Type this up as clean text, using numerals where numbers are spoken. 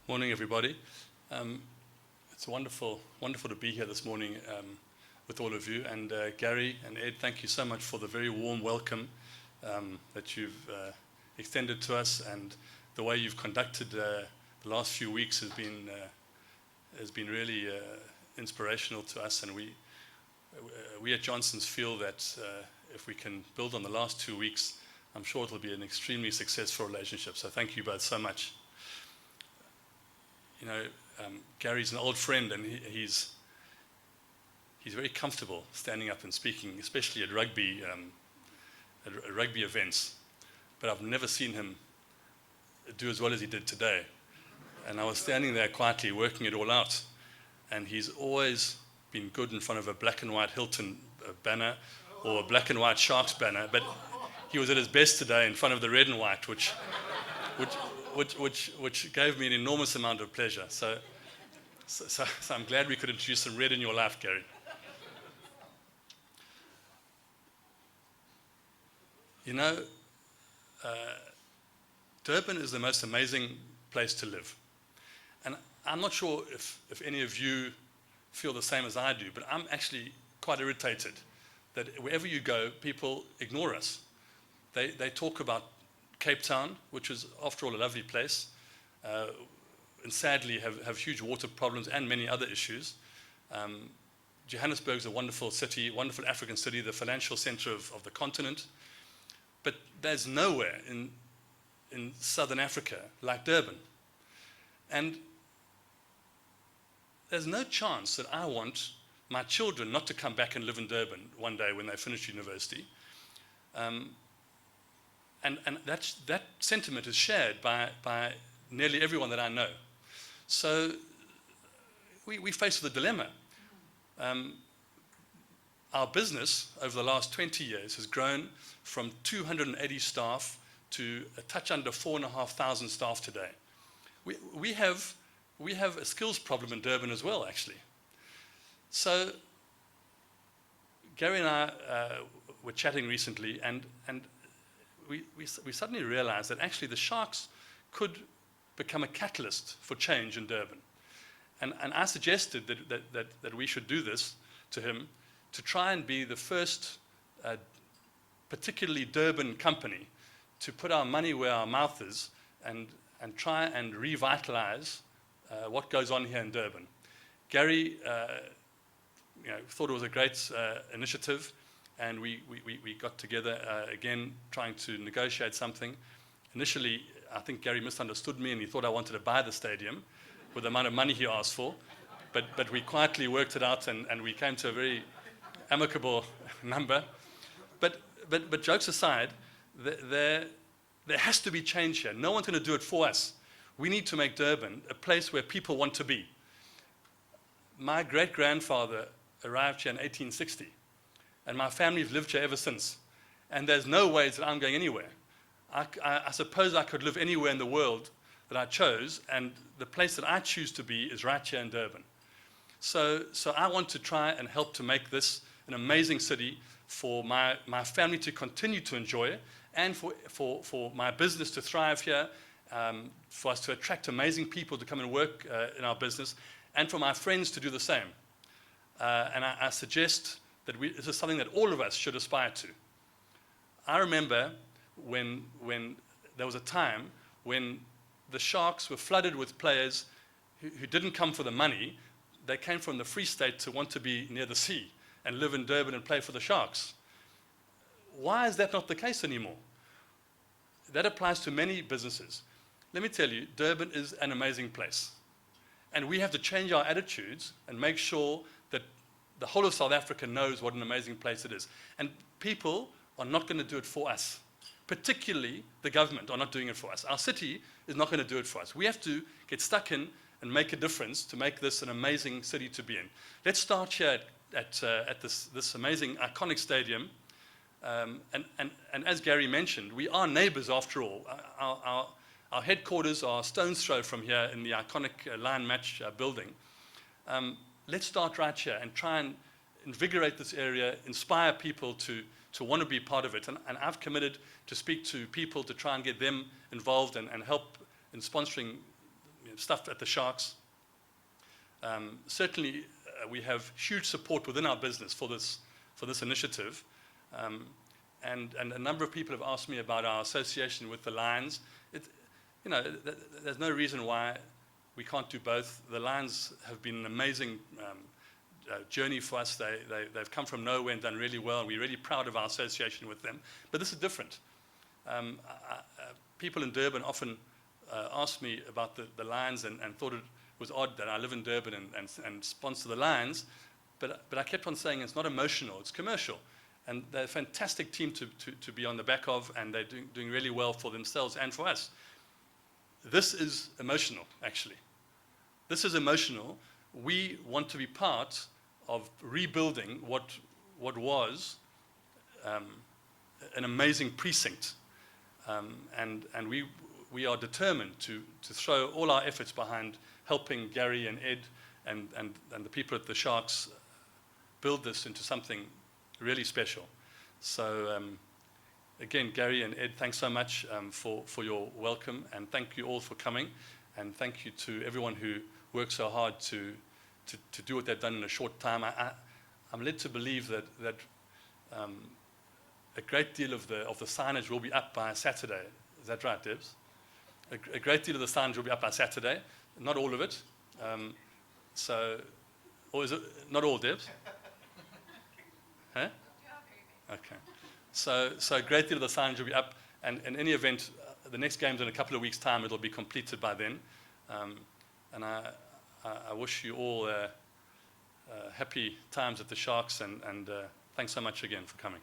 Morning, everybody. It's wonderful to be here this morning with all of you. And Gary and Ed, thank you so much for the very warm welcome that you've extended to us, and the way you've conducted the last few weeks has been really inspirational to us. And we at Jonsson's feel that if we can build on the last 2 weeks, I'm sure it'll be an extremely successful relationship. So thank you both so much. You know, Gary's an old friend, and he's very comfortable standing up and speaking, especially at rugby events. But I've never seen him do as well as he did today. And I was standing there quietly working it all out, and he's always been good in front of a black and white Hilton banner or a black and white Sharks banner. But he was at his best today in front of the red and white, which gave me an enormous amount of pleasure. So I'm glad we could introduce some red in your life, Gary. You know, Durban is the most amazing place to live. And I'm not sure if any of you feel the same as I do, but I'm actually quite irritated that wherever you go, people ignore us. They talk about Cape Town, which is, after all, a lovely place, and sadly have huge water problems and many other issues. Johannesburg's a wonderful city, wonderful African city, the financial center of the continent. But there's nowhere in southern Africa like Durban. And there's no chance that I want my children not to come back and live in Durban one day when they finish university. And that sentiment is shared by nearly everyone that I know. So we face with a dilemma. Our business over the last 20 years has grown from 280 staff to a touch under 4,500 staff today. We have a skills problem in Durban as well, actually. So Gary and I were chatting recently, and we suddenly realized that actually the Sharks could become a catalyst for change in Durban. And I suggested that we should do this to him, to try and be the first particularly Durban company to put our money where our mouth is and try and revitalize what goes on here in Durban. Gary thought it was a great initiative, and we got together again trying to negotiate something. Initially, I think Gary misunderstood me, and he thought I wanted to buy the stadium with the amount of money he asked for. But we quietly worked it out, and we came to a very amicable number. But jokes aside, there has to be change here. No one's going to do it for us. We need to make Durban a place where people want to be. My great-grandfather arrived here in 1860, and my family's lived here ever since. And there's no ways that I'm going anywhere. I suppose I could live anywhere in the world that I chose, and the place that I choose to be is right here in Durban. So I want to try and help to make this an amazing city for my family to continue to enjoy, and for my business to thrive here, for us to attract amazing people to come and work in our business, and for my friends to do the same. And I suggest that this is something that all of us should aspire to. I remember when there was a time when the Sharks were flooded with players who didn't come for the money. They came from the Free State to want to be near the sea and live in Durban and play for the Sharks. Why is that not the case anymore? That applies to many businesses. Let me tell you, Durban is an amazing place. And we have to change our attitudes and make sure that the whole of South Africa knows what an amazing place it is. And people are not going to do it for us. Particularly the government are not doing it for us. Our city is not going to do it for us. We have to get stuck in and make a difference to make this an amazing city to be in. Let's start here at this amazing, iconic stadium. And as Gary mentioned, we are neighbors after all. Our headquarters are stone's throw from here in the iconic Lion Match building. Let's start right here and try and invigorate this area, inspire people to want to be part of it. And I've committed to speak to people to try and get them involved and help in sponsoring stuff at the Sharks. Certainly, we have huge support within our business for this initiative. And a number of people have asked me about our association with the Lions. There's no reason why we can't do both. The Lions have been an amazing journey for us. They've come from nowhere and done really well. We're really proud of our association with them. But this is different. People in Durban often asked me about the Lions and thought it was odd that I live in Durban and sponsor the Lions. But I kept on saying it's not emotional, it's commercial. And they're a fantastic team to be on the back of, and they're doing really well for themselves and for us. This is emotional, actually. This is emotional. We want to be part of rebuilding what was an amazing precinct. And we are determined to throw all our efforts behind helping Gary and Ed and the people at the Sharks build this into something really special. So again, Gary and Ed, thanks so much for your welcome, and thank you all for coming, and thank you to everyone who worked so hard to do what they've done in a short time. I'm led to believe that a great deal of the signage will be up by Saturday. Is that right, Debs? A great deal of the signage will be up by Saturday. Not all of it. Or is it not all, Debs? Huh? Okay. So a great deal of the signage will be up, and in any event, the next game's in a couple of weeks' time. It'll be completed by then. And I wish you all happy times at the Sharks, and thanks so much again for coming.